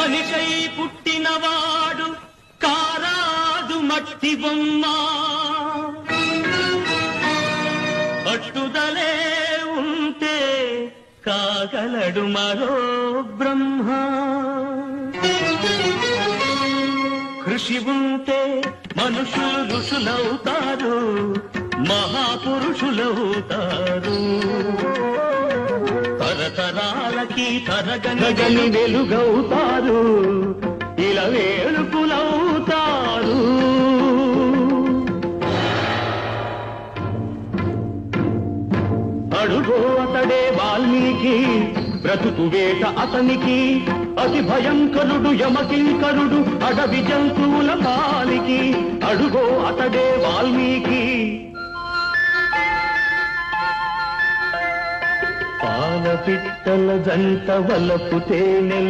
మనిషై పుట్టినవాడు కారాదు మట్టి బొమ్మ పట్టుదలే ఉంటే కాగలడు మరో బ్రహ్మ కృషి ఉంటే మనుషులు ఋషులవుతారు మహాపురుషులవుతారు తరతరాలకి తరగని వెలుగవుతారు ఇలా వేడుకులవుతారు అడుగో అతడే వాల్మీకి బ్రతుకు వేట అతనికి అతి భయంకరుడు యమకింకరుడు అడవి జంతువుల పాలికి అడుగో అతడే వాల్మీకి పాల పిట్టల జంట వలపు తేనె